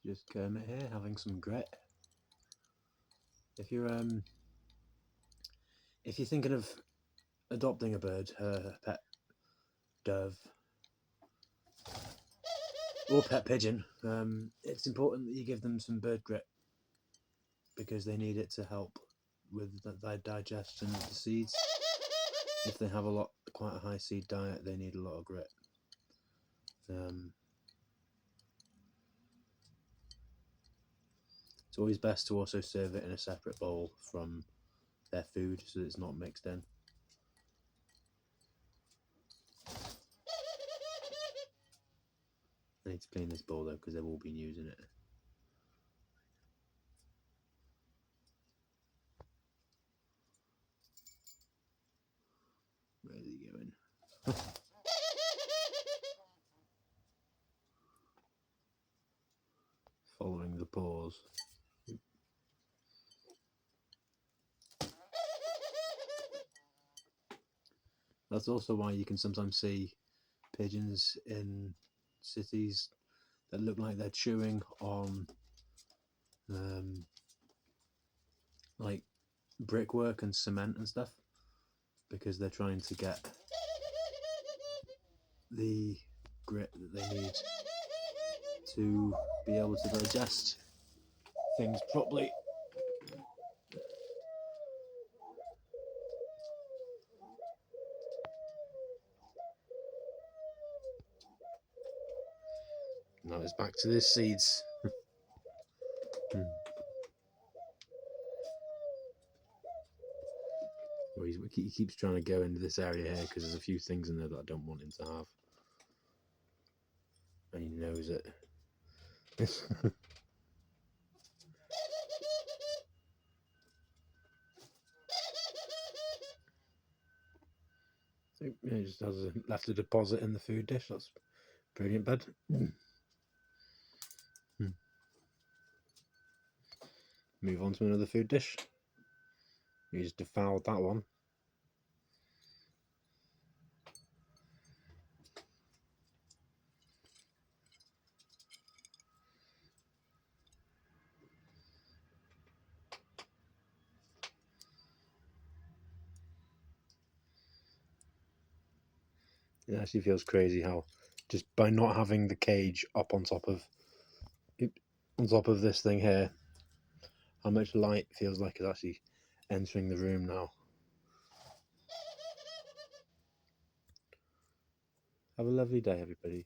Just Kermit here having some grit. If you're thinking of adopting a bird, a pet dove or pet pigeon, it's important that you give them some bird grit because they need it to help with their digestion of the seeds. If they have quite a high seed diet, they need a lot of grit. It's always best to also serve it in a separate bowl from their food so that it's not mixed in. I need to clean this bowl though because they've all been using it. Where's he going? Following the paws. That's also why you can sometimes see pigeons in cities that look like they're chewing on like brickwork and cement and stuff, because they're trying to get the grit that they need to be able to digest things properly. Now it's back to the seeds. Well, he keeps trying to go into this area here because there's a few things in there that I don't want him to have. And he knows it. So, he just left a deposit in the food dish. That's brilliant, bud. Move on to another food dish. You just defiled that one. It actually feels crazy how just by not having the cage up on top of this thing here, how much light feels like is actually entering the room now. Have a lovely day, everybody.